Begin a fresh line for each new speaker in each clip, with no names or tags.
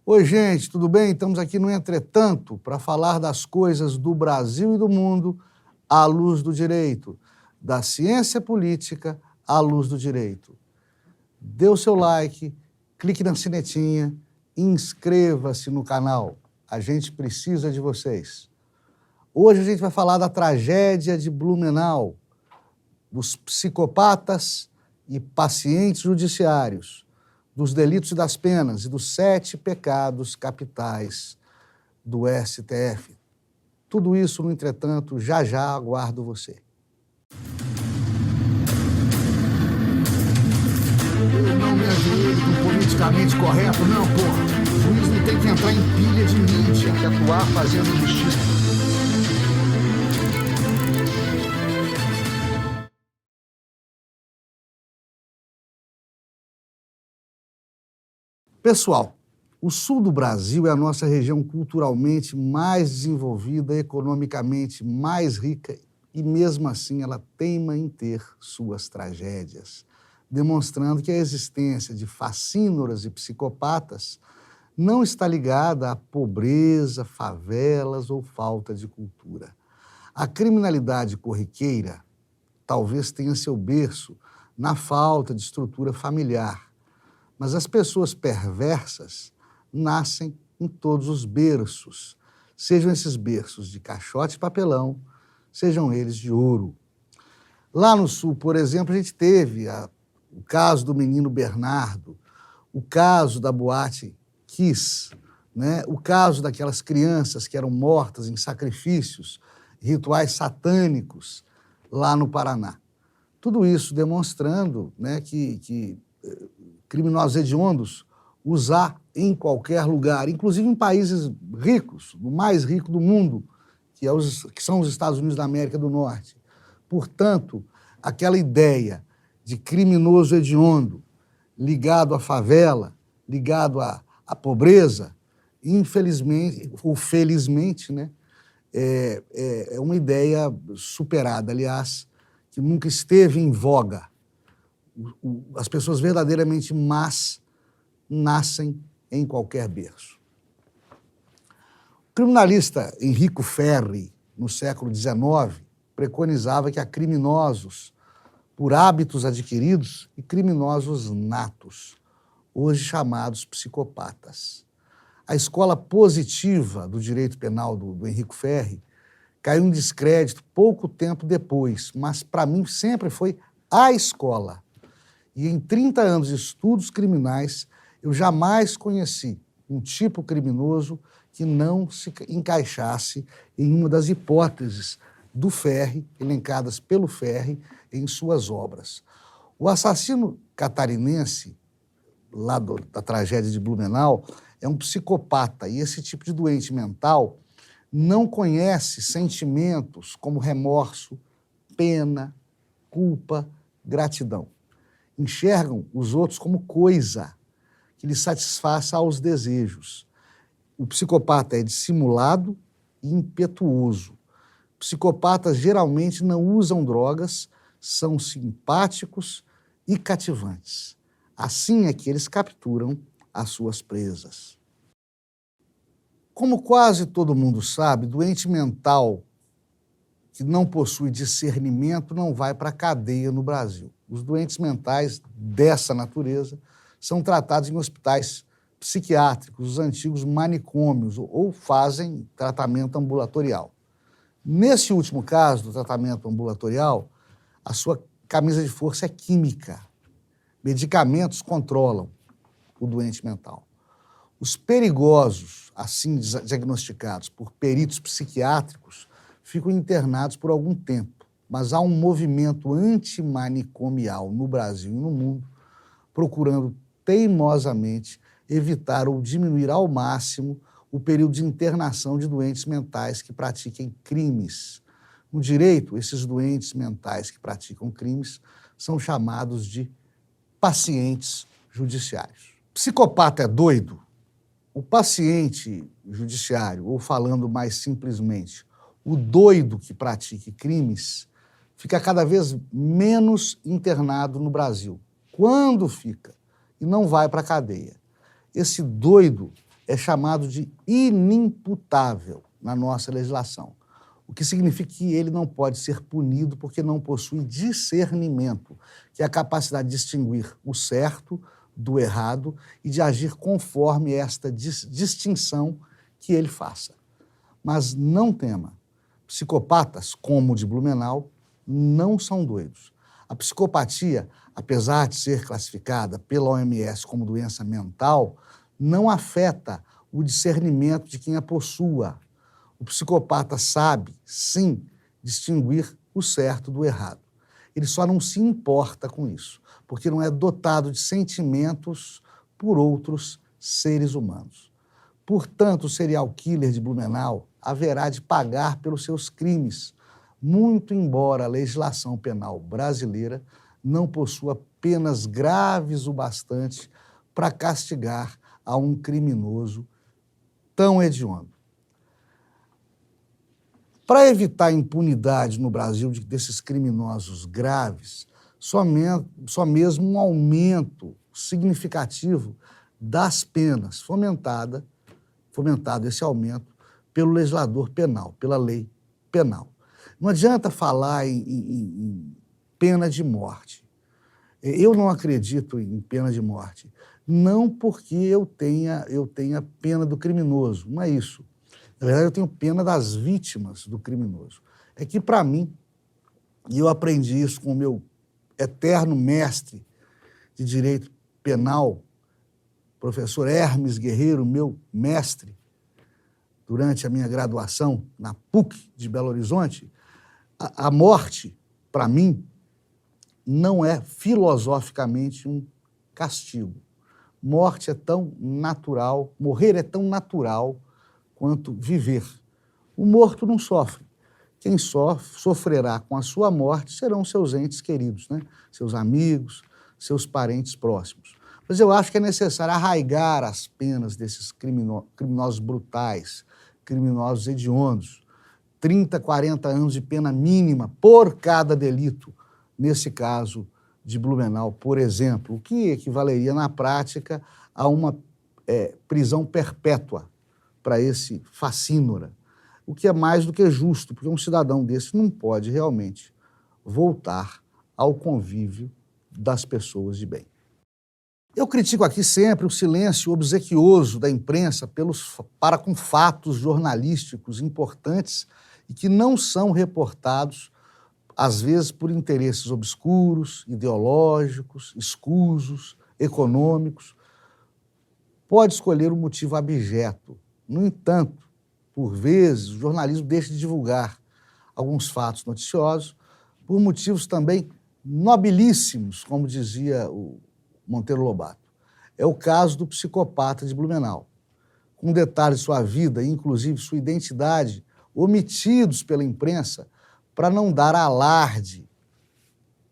Oi, gente, tudo bem? Estamos aqui no Entretanto para falar das coisas do Brasil e do mundo à luz do direito, da ciência política à luz do direito. Dê o seu like, clique na sinetinha, inscreva-se no canal. A gente precisa de vocês. Hoje a gente vai falar da tragédia de Blumenau, dos psicopatas e pacientes judiciários, dos delitos e das penas e dos 7 pecados capitais do STF. Tudo isso, no entretanto, já aguardo você. Eu não me ajoelho do politicamente correto, não, porra. O juiz não tem que entrar em pilha de mídia, que atuar fazendo justiça. Pessoal, o sul do Brasil é a nossa região culturalmente mais desenvolvida, economicamente mais rica e, mesmo assim, ela teima em ter suas tragédias, demonstrando que a existência de facínoras e psicopatas não está ligada à pobreza, favelas ou falta de cultura. A criminalidade corriqueira talvez tenha seu berço na falta de estrutura familiar, mas as pessoas perversas nascem em todos os berços, sejam esses berços de caixote e papelão, sejam eles de ouro. Lá no sul, por exemplo, a gente teve o caso do menino Bernardo, o caso da boate Kiss, né? O caso daquelas crianças que eram mortas em sacrifícios, rituais satânicos lá no Paraná. Tudo isso demonstrando, né, que criminosos hediondos usar em qualquer lugar, inclusive em países ricos, o mais rico do mundo, que são os Estados Unidos da América do Norte. Portanto, aquela ideia de criminoso hediondo ligado à favela, ligado à pobreza, infelizmente, ou felizmente, né, é uma ideia superada, aliás, que nunca esteve em voga. As pessoas verdadeiramente más nascem em qualquer berço. O criminalista Enrico Ferri, no século XIX, preconizava que há criminosos por hábitos adquiridos e criminosos natos, hoje chamados psicopatas. A escola positiva do direito penal do Enrico Ferri caiu em descrédito pouco tempo depois, mas para mim sempre foi a escola. E em 30 anos de estudos criminais, eu jamais conheci um tipo criminoso que não se encaixasse em uma das hipóteses do Ferri, elencadas pelo Ferri em suas obras. O assassino catarinense, lá da tragédia de Blumenau, é um psicopata, e esse tipo de doente mental não conhece sentimentos como remorso, pena, culpa, gratidão. Enxergam os outros como coisa que lhes satisfaça aos desejos. O psicopata é dissimulado e impetuoso. Psicopatas geralmente não usam drogas, são simpáticos e cativantes. Assim é que eles capturam as suas presas. Como quase todo mundo sabe, doente mental que não possui discernimento não vai para a cadeia no Brasil. Os doentes mentais dessa natureza são tratados em hospitais psiquiátricos, os antigos manicômios, ou fazem tratamento ambulatorial. Nesse último caso do tratamento ambulatorial, a sua camisa de força é química. Medicamentos controlam o doente mental. Os perigosos, assim diagnosticados por peritos psiquiátricos, ficam internados por algum tempo, mas há um movimento antimanicomial no Brasil e no mundo procurando teimosamente evitar ou diminuir ao máximo o período de internação de doentes mentais que pratiquem crimes. No direito, esses doentes mentais que praticam crimes são chamados de pacientes judiciários. Psicopata é doido? O paciente judiciário, ou falando mais simplesmente, o doido que pratique crimes, fica cada vez menos internado no Brasil. Quando fica? E não vai para a cadeia. Esse doido é chamado de inimputável na nossa legislação, o que significa que ele não pode ser punido porque não possui discernimento, que é a capacidade de distinguir o certo do errado e de agir conforme esta distinção que ele faça. Mas não tema, psicopatas, como o de Blumenau, não são doidos. A psicopatia, apesar de ser classificada pela OMS como doença mental, não afeta o discernimento de quem a possua. O psicopata sabe, sim, distinguir o certo do errado. Ele só não se importa com isso, porque não é dotado de sentimentos por outros seres humanos. Portanto, o serial killer de Blumenau haverá de pagar pelos seus crimes, muito embora a legislação penal brasileira não possua penas graves o bastante para castigar a um criminoso tão hediondo. Para evitar a impunidade no Brasil desses criminosos graves, só mesmo um aumento significativo das penas, fomentado esse aumento pelo legislador penal, pela lei penal. Não adianta falar em pena de morte. Eu não acredito em pena de morte, não porque eu tenha pena do criminoso, não é isso. Na verdade, eu tenho pena das vítimas do criminoso. É que, para mim, e eu aprendi isso com o meu eterno mestre de direito penal, professor Hermes Guerreiro, meu mestre, durante a minha graduação na PUC de Belo Horizonte, a morte, para mim, não é filosoficamente um castigo. Morte é tão natural, morrer é tão natural quanto viver. O morto não sofre. Quem sofrerá com a sua morte serão seus entes queridos, né? Seus amigos, seus parentes próximos. Mas eu acho que é necessário arraigar as penas desses criminosos brutais, criminosos hediondos. 30, 40 anos de pena mínima por cada delito, nesse caso de Blumenau, por exemplo, o que equivaleria na prática a uma prisão perpétua para esse facínora, o que é mais do que justo, porque um cidadão desse não pode realmente voltar ao convívio das pessoas de bem. Eu critico aqui sempre o silêncio obsequioso da imprensa para com fatos jornalísticos importantes e que não são reportados, às vezes por interesses obscuros, ideológicos, escusos, econômicos. Pode escolher um motivo abjeto. No entanto, por vezes, o jornalismo deixa de divulgar alguns fatos noticiosos por motivos também nobilíssimos, como dizia o Monteiro Lobato. É o caso do psicopata de Blumenau, com detalhes de sua vida, inclusive sua identidade, omitidos pela imprensa para não dar alarde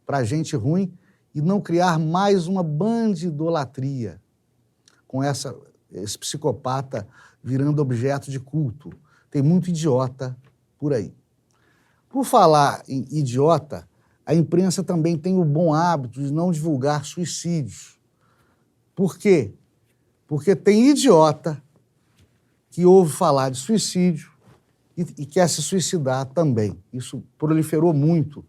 para gente ruim e não criar mais uma bandidolatria com esse psicopata virando objeto de culto. Tem muito idiota por aí. Por falar em idiota, a imprensa também tem o bom hábito de não divulgar suicídios. Por quê? Porque tem idiota que ouve falar de suicídio e quer se suicidar também. Isso proliferou muito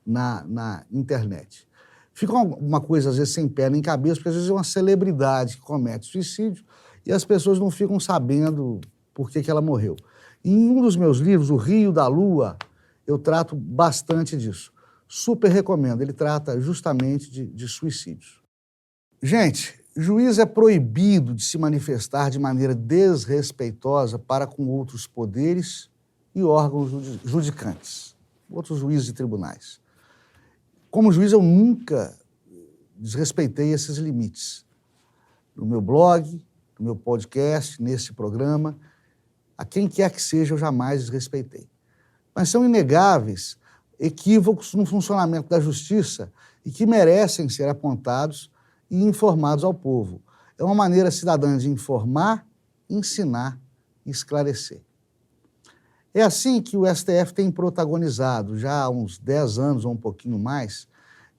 na internet. Fica uma coisa, às vezes, sem pé nem cabeça, porque às vezes é uma celebridade que comete suicídio e as pessoas não ficam sabendo por que ela morreu. Em um dos meus livros, O Rio da Lua, eu trato bastante disso. Super recomendo, ele trata justamente de suicídios. Gente, juiz é proibido de se manifestar de maneira desrespeitosa para com outros poderes e órgãos judicantes, outros juízes de tribunais. Como juiz, eu nunca desrespeitei esses limites. No meu blog, no meu podcast, nesse programa, a quem quer que seja, eu jamais desrespeitei. Mas são inegáveis equívocos no funcionamento da justiça e que merecem ser apontados e informados ao povo. É uma maneira cidadã de informar, ensinar e esclarecer. É assim que o STF tem protagonizado, já há uns 10 anos ou um pouquinho mais,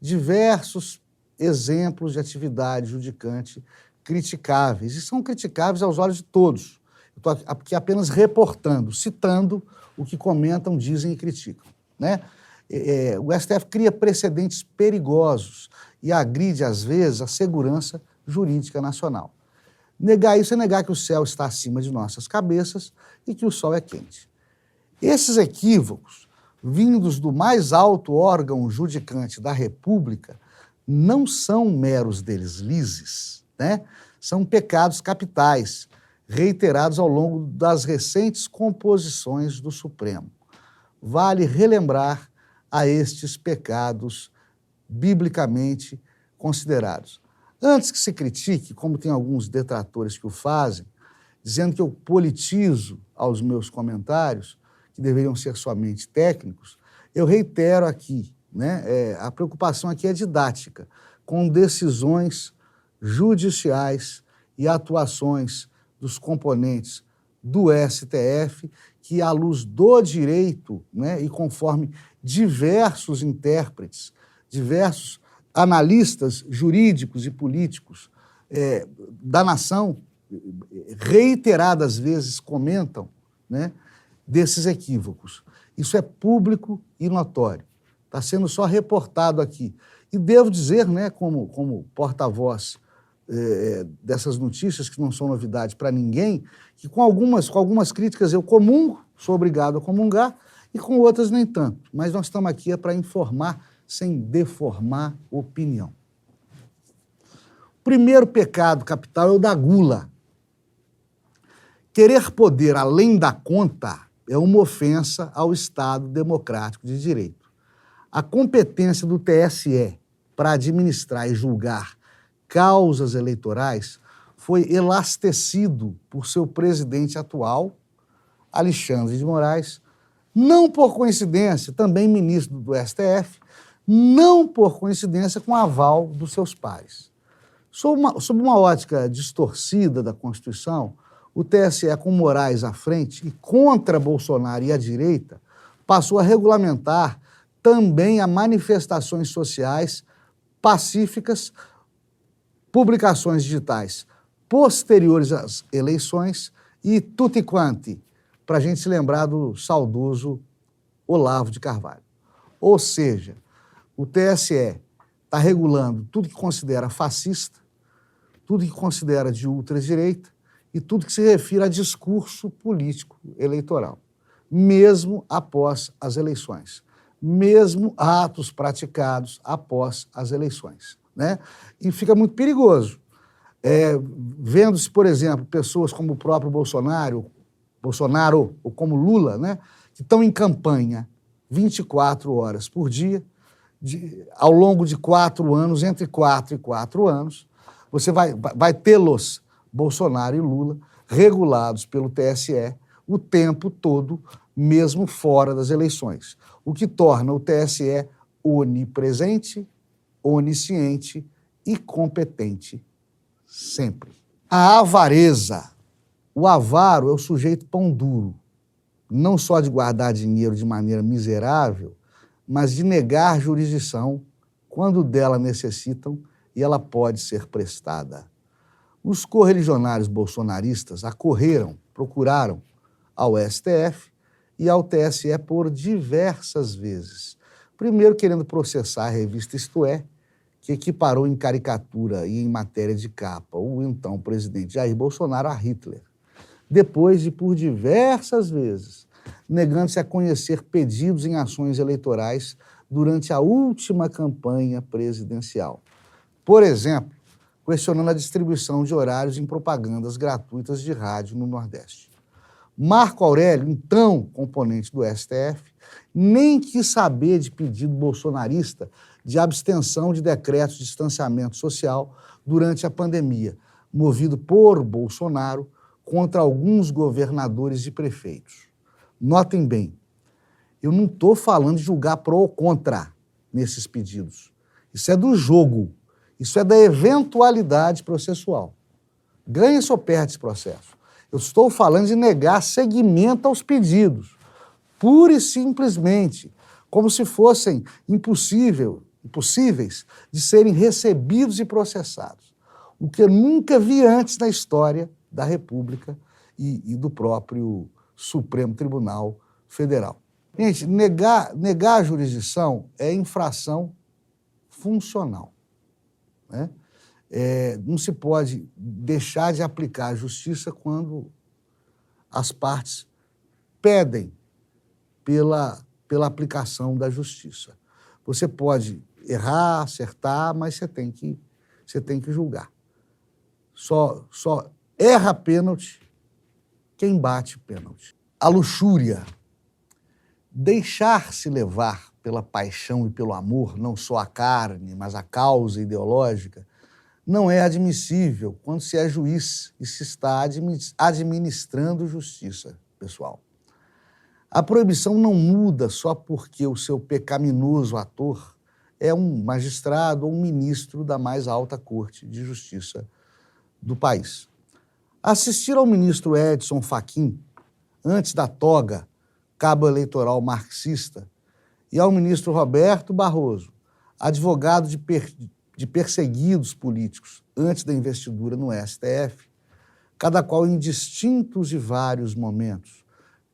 diversos exemplos de atividade judicante criticáveis, e são criticáveis aos olhos de todos. Eu estou aqui apenas reportando, citando o que comentam, dizem e criticam, né? O STF cria precedentes perigosos e agride, às vezes, a segurança jurídica nacional. Negar isso é negar que o céu está acima de nossas cabeças e que o sol é quente. Esses equívocos, vindos do mais alto órgão judicante da República, não são meros deslizes, né? São pecados capitais, reiterados ao longo das recentes composições do Supremo. Vale relembrar a estes pecados biblicamente considerados. Antes que se critique, como tem alguns detratores que o fazem, dizendo que eu politizo aos meus comentários, que deveriam ser somente técnicos, eu reitero aqui, né, a preocupação aqui é didática, com decisões judiciais e atuações dos componentes do STF, que, à luz do direito, né, e conforme diversos intérpretes, diversos analistas jurídicos e políticos da nação, reiteradas vezes comentam, né, desses equívocos. Isso é público e notório. Está sendo só reportado aqui. E devo dizer, né, como porta-voz dessas notícias, que não são novidade para ninguém, que com algumas críticas eu comungo, sou obrigado a comungar, e com outras nem tanto. Mas nós estamos aqui para informar sem deformar opinião. O primeiro pecado capital é o da gula. Querer poder além da conta é uma ofensa ao Estado democrático de direito. A competência do TSE para administrar e julgar causas eleitorais foi elastecido por seu presidente atual, Alexandre de Moraes, não por coincidência, também ministro do STF, não por coincidência com o aval dos seus pares. Sob uma ótica distorcida da Constituição, o TSE, com Moraes à frente e contra Bolsonaro e a direita, passou a regulamentar também a manifestações sociais pacíficas, publicações digitais posteriores às eleições e tutti quanti, para a gente se lembrar do saudoso Olavo de Carvalho. Ou seja, o TSE está regulando tudo que considera fascista, tudo que considera de ultradireita e tudo que se refere a discurso político eleitoral, mesmo após as eleições, mesmo atos praticados após as eleições, né? E fica muito perigoso. Vendo-se, por exemplo, pessoas como o próprio Bolsonaro ou como Lula, né, que estão em campanha 24 horas por dia, ao longo de 4 anos, entre 4 e 4 anos, você vai tê-los, Bolsonaro e Lula, regulados pelo TSE o tempo todo, mesmo fora das eleições, o que torna o TSE onipresente, onisciente e competente sempre. A avareza. O avaro é o sujeito pão duro, não só de guardar dinheiro de maneira miserável, mas de negar jurisdição quando dela necessitam e ela pode ser prestada. Os correligionários bolsonaristas procuraram ao STF e ao TSE por diversas vezes. Primeiro, querendo processar a revista Isto É, que equiparou em caricatura e em matéria de capa o então presidente Jair Bolsonaro a Hitler. Depois de, por diversas vezes, negando-se a conhecer pedidos em ações eleitorais durante a última campanha presidencial. Por exemplo, questionando a distribuição de horários em propagandas gratuitas de rádio no Nordeste. Marco Aurélio, então componente do STF, nem quis saber de pedido bolsonarista de abstenção de decretos de distanciamento social durante a pandemia, movido por Bolsonaro contra alguns governadores e prefeitos. Notem bem, eu não estou falando de julgar pró ou contra nesses pedidos. Isso é do jogo, isso é da eventualidade processual. Ganha-se ou perde esse processo. Eu estou falando de negar seguimento aos pedidos, pura e simplesmente, como se fossem impossíveis de serem recebidos e processados. o que eu nunca vi antes na história da República e do próprio Supremo Tribunal Federal. Gente, negar a jurisdição é infração funcional, né? Não se pode deixar de aplicar a justiça quando as partes pedem pela aplicação da justiça. Você pode errar, acertar, mas você tem que julgar. Só erra pênalti quem bate pênalti. A luxúria, deixar-se levar pela paixão e pelo amor, não só a carne, mas a causa ideológica, não é admissível quando se é juiz e se está administrando justiça, pessoal. A proibição não muda só porque o seu pecaminoso ator é um magistrado ou um ministro da mais alta corte de justiça do país. Assistir ao ministro Edson Fachin, antes da toga, cabo eleitoral marxista, e ao ministro Roberto Barroso, advogado de perseguidos políticos, antes da investidura no STF, cada qual em distintos e vários momentos,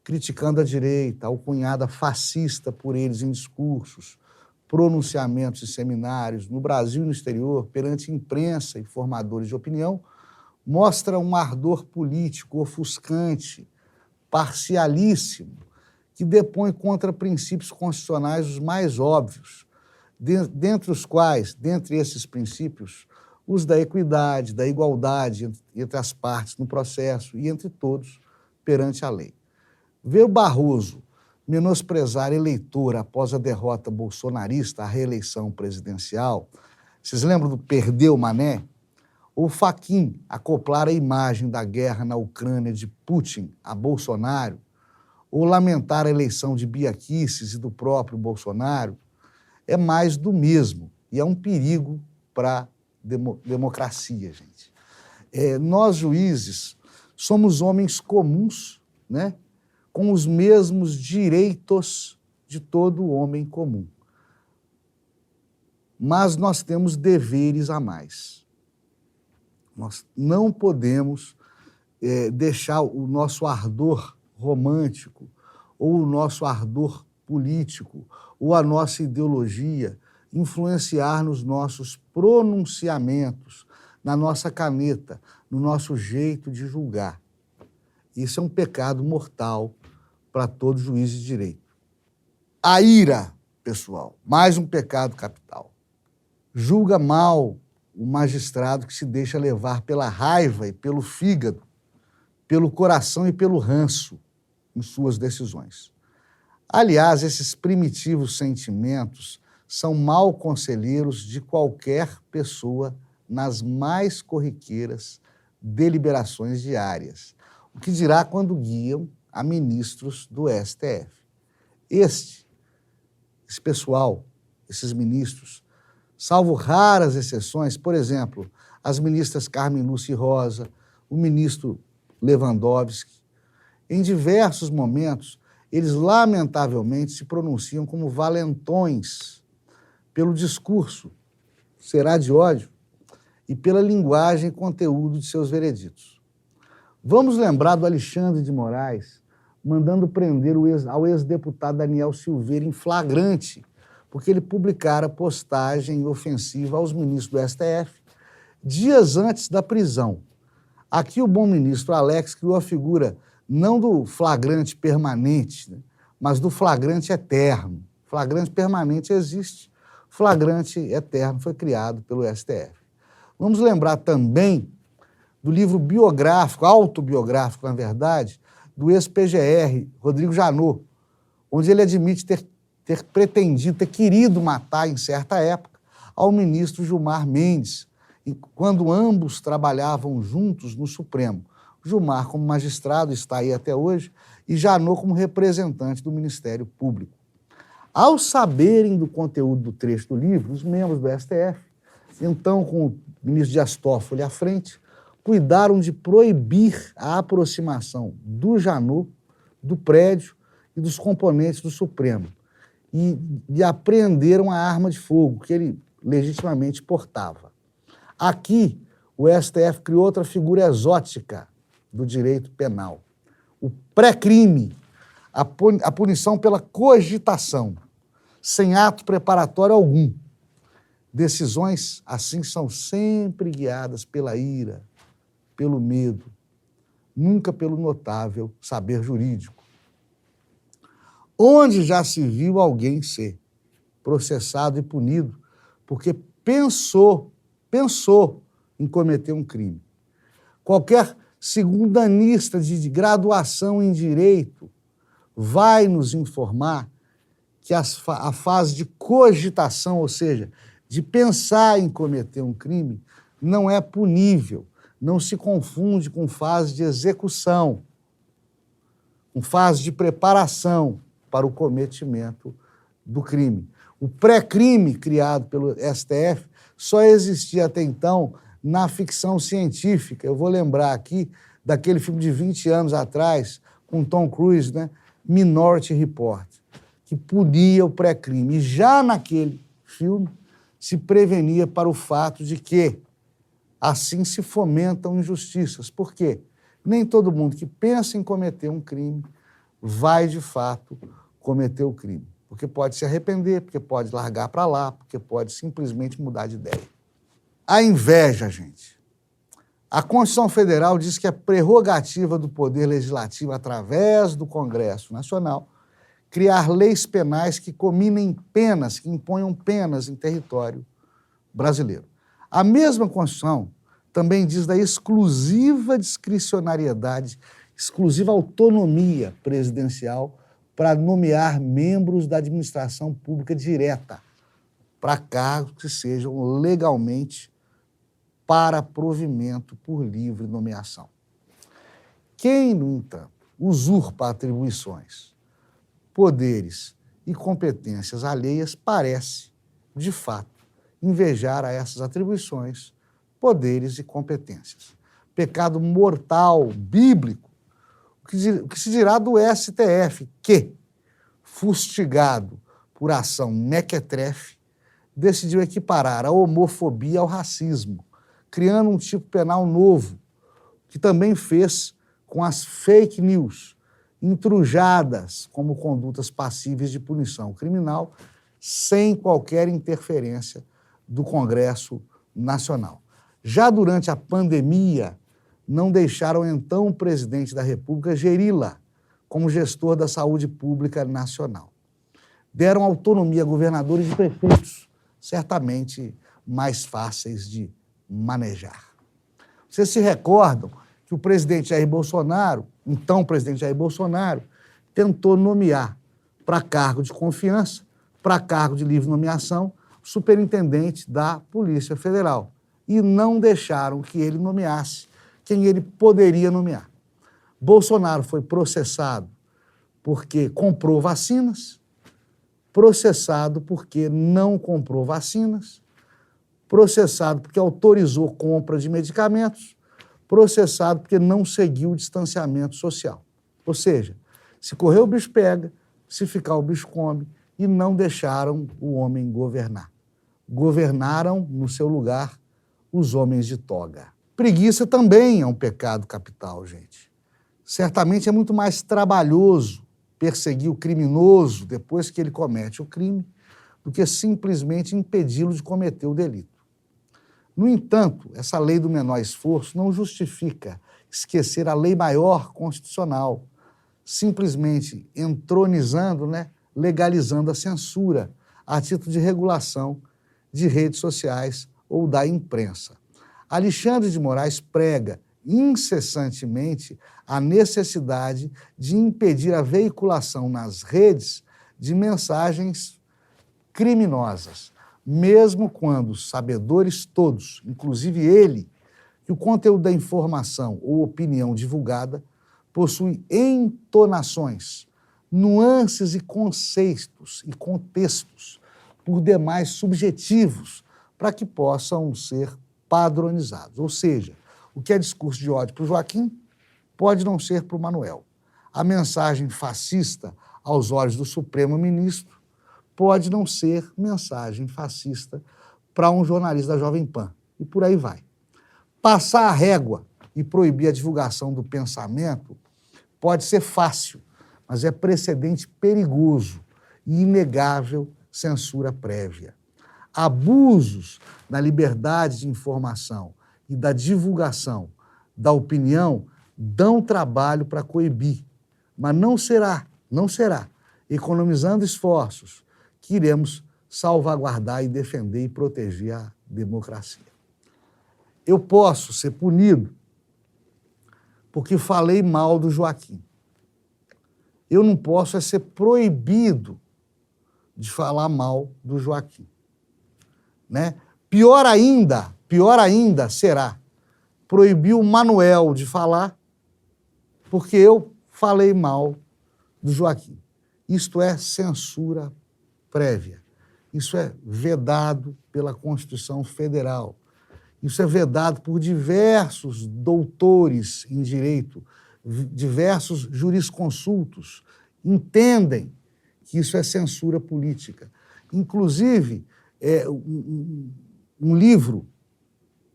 criticando a direita, alcunhada fascista por eles em discursos, pronunciamentos e seminários, no Brasil e no exterior, perante imprensa e formadores de opinião, mostra um ardor político ofuscante, parcialíssimo, que depõe contra princípios constitucionais os mais óbvios, dentre os quais, dentre esses princípios, os da equidade, da igualdade entre as partes no processo e entre todos perante a lei. Ver o Barroso menosprezar eleitor após a derrota bolsonarista à reeleição presidencial, vocês lembram do perdeu Mané? Ou Fachin acoplar a imagem da guerra na Ucrânia de Putin a Bolsonaro, ou lamentar a eleição de Bia Kicis e do próprio Bolsonaro, é mais do mesmo e é um perigo para a democracia, gente. Nós, juízes, somos homens comuns, né, com os mesmos direitos de todo homem comum. Mas nós temos deveres a mais. Nós não podemos deixar o nosso ardor romântico, ou o nosso ardor político, ou a nossa ideologia influenciar nos nossos pronunciamentos, na nossa caneta, no nosso jeito de julgar. Isso é um pecado mortal para todo juiz de direito. A ira, pessoal, mais um pecado capital. Julga mal o magistrado que se deixa levar pela raiva e pelo fígado, pelo coração e pelo ranço em suas decisões. Aliás, esses primitivos sentimentos são mal conselheiros de qualquer pessoa nas mais corriqueiras deliberações diárias, o que dirá quando guiam a ministros do STF. Esse pessoal, esses ministros, salvo raras exceções, por exemplo, as ministras Carmen Lúcia Rosa, o ministro Lewandowski, em diversos momentos, eles lamentavelmente se pronunciam como valentões pelo discurso, será de ódio, e pela linguagem e conteúdo de seus vereditos. Vamos lembrar do Alexandre de Moraes mandando prender ao ex-deputado Daniel Silveira em flagrante, porque ele publicara postagem ofensiva aos ministros do STF dias antes da prisão. Aqui o bom ministro Alex criou a figura não do flagrante permanente, né, mas do flagrante eterno. Flagrante permanente existe, flagrante eterno foi criado pelo STF. Vamos lembrar também do livro biográfico, autobiográfico, na verdade, do ex-PGR, Rodrigo Janot, onde ele admite ter pretendido, ter querido matar, em certa época, ao ministro Gilmar Mendes, quando ambos trabalhavam juntos no Supremo. Gilmar como magistrado, está aí até hoje, e Janot como representante do Ministério Público. Ao saberem do conteúdo do trecho do livro, os membros do STF, então com o ministro Dias Toffoli à frente, cuidaram de proibir a aproximação do Janot, do prédio e dos componentes do Supremo, e apreenderam a arma de fogo que ele legitimamente portava. Aqui, o STF criou outra figura exótica do direito penal. O pré-crime, a punição pela cogitação, sem ato preparatório algum. Decisões, assim, são sempre guiadas pela ira, pelo medo, nunca pelo notável saber jurídico. Onde já se viu alguém ser processado e punido porque pensou em cometer um crime? Qualquer segundanista de graduação em direito vai nos informar que a fase de cogitação, ou seja, de pensar em cometer um crime, não é punível, não se confunde com fase de execução, com fase de preparação para o cometimento do crime. O pré-crime criado pelo STF só existia até então na ficção científica. Eu vou lembrar aqui daquele filme de 20 anos atrás, com Tom Cruise, né? Minority Report, que punia o pré-crime. E já naquele filme se prevenia para o fato de que assim se fomentam injustiças. Por quê? Nem todo mundo que pensa em cometer um crime vai, de fato, cometer o crime. Porque pode se arrepender, porque pode largar para lá, porque pode simplesmente mudar de ideia. A inveja, gente. A Constituição Federal diz que é prerrogativa do Poder Legislativo, através do Congresso Nacional, criar leis penais que cominem penas, que imponham penas em território brasileiro. A mesma Constituição também diz da exclusiva discricionariedade, exclusiva autonomia presidencial para nomear membros da administração pública direta para cargos que sejam legalmente para provimento por livre nomeação. Quem, no entanto, usurpa atribuições, poderes e competências alheias parece, de fato, invejar a essas atribuições, poderes e competências. Pecado mortal, bíblico, o que se dirá do STF, que, fustigado por ação mequetrefe, decidiu equiparar a homofobia ao racismo, criando um tipo penal novo, que também fez com as fake news, intrujadas como condutas passíveis de punição criminal, sem qualquer interferência do Congresso Nacional. Já durante a pandemia, não deixaram então o presidente da República geri-la como gestor da saúde pública nacional. Deram autonomia a governadores e prefeitos, certamente mais fáceis de manejar. Vocês se recordam que o presidente Jair Bolsonaro, então o presidente Jair Bolsonaro, tentou nomear para cargo de confiança, para cargo de livre nomeação, o superintendente da Polícia Federal. E não deixaram que ele nomeasse quem ele poderia nomear. Bolsonaro foi processado porque comprou vacinas, processado porque não comprou vacinas, processado porque autorizou compra de medicamentos, processado porque não seguiu o distanciamento social. Ou seja, se correr o bicho pega, se ficar o bicho come, e não deixaram o homem governar. Governaram, no seu lugar, os homens de toga. Preguiça também é um pecado capital, gente. Certamente é muito mais trabalhoso perseguir o criminoso depois que ele comete o crime do que simplesmente impedi-lo de cometer o delito. No entanto, essa lei do menor esforço não justifica esquecer a lei maior constitucional, simplesmente entronizando, legalizando a censura a título de regulação de redes sociais ou da imprensa. Alexandre de Moraes prega incessantemente a necessidade de impedir a veiculação nas redes de mensagens criminosas, mesmo quando sabedores todos, inclusive ele, que o conteúdo da informação ou opinião divulgada possui entonações, nuances e conceitos e contextos por demais subjetivos para que possam ser padronizados. Ou seja, o que é discurso de ódio para o Joaquim pode não ser para o Manuel. A mensagem fascista aos olhos do Supremo Ministro pode não ser mensagem fascista para um jornalista da Jovem Pan. E por aí vai. Passar a régua e proibir a divulgação do pensamento pode ser fácil, mas é precedente perigoso e inegável censura prévia. Abusos da liberdade de informação e da divulgação da opinião dão trabalho para coibir, mas não será, economizando esforços, que iremos salvaguardar e defender e proteger a democracia. Eu posso ser punido porque falei mal do Joaquim. Eu não posso ser proibido de falar mal do Joaquim. Né? Pior ainda será proibir o Manuel de falar porque eu falei mal do Joaquim. Isto é censura prévia. Isso é vedado pela Constituição Federal. Isso é vedado por diversos doutores em direito, diversos jurisconsultos entendem que isso é censura política. Inclusive, um livro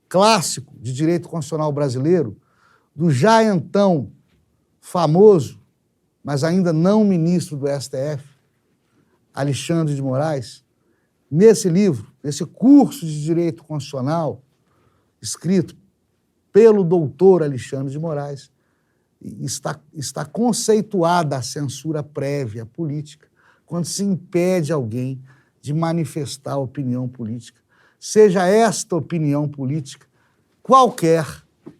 clássico de direito constitucional brasileiro, do já então famoso, mas ainda não ministro do STF, Alexandre de Moraes, nesse livro, nesse curso de direito constitucional, escrito pelo doutor Alexandre de Moraes, está conceituada a censura prévia política quando se impede alguém de manifestar opinião política, seja esta opinião política qualquer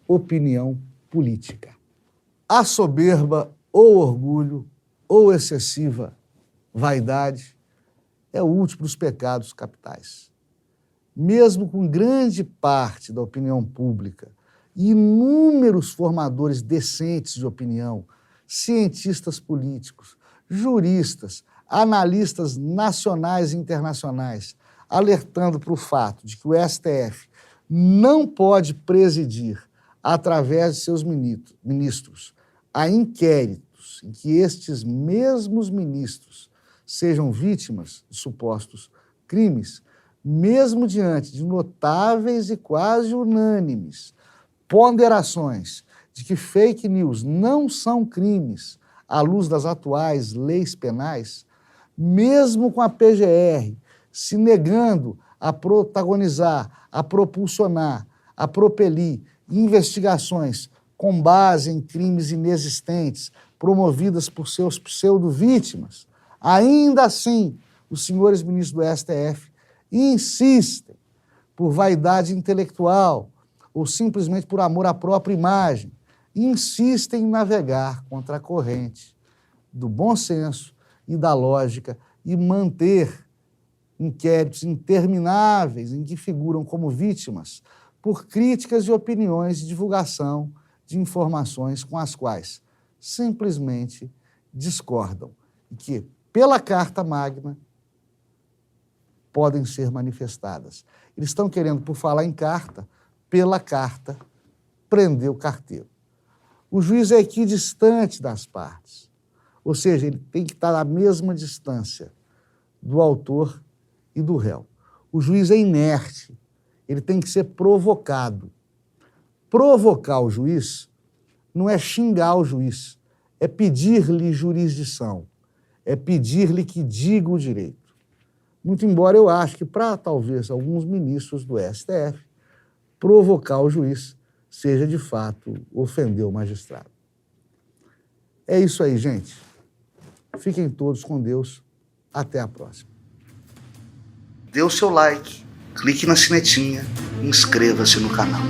opinião política. A soberba ou orgulho ou excessiva vaidade é o último dos pecados capitais. Mesmo com grande parte da opinião pública e inúmeros formadores decentes de opinião, cientistas políticos, juristas, analistas nacionais e internacionais, alertando para o fato de que o STF não pode presidir, através de seus ministros, a inquéritos em que estes mesmos ministros sejam vítimas de supostos crimes, mesmo diante de notáveis e quase unânimes ponderações de que fake news não são crimes à luz das atuais leis penais, mesmo com a PGR se negando a protagonizar, a propulsionar, a propelir investigações com base em crimes inexistentes promovidas por seus pseudo-vítimas, ainda assim, os senhores ministros do STF insistem, por vaidade intelectual ou simplesmente por amor à própria imagem, insistem em navegar contra a corrente do bom senso e da lógica e manter inquéritos intermináveis em que figuram como vítimas por críticas e opiniões de divulgação de informações com as quais simplesmente discordam e que, pela Carta Magna, podem ser manifestadas. Eles estão querendo, por falar em carta, pela carta, prender o carteiro. O juiz é equidistante das partes, ou seja, ele tem que estar à mesma distância do autor e do réu. O juiz é inerte, ele tem que ser provocado. Provocar o juiz não é xingar o juiz, é pedir-lhe jurisdição, é pedir-lhe que diga o direito. Muito embora eu ache que, para talvez alguns ministros do STF, provocar o juiz seja, de fato, ofender o magistrado. É isso aí, gente. Fiquem todos com Deus. Até a próxima. Dê o seu like, clique na sinetinha e inscreva-se no canal.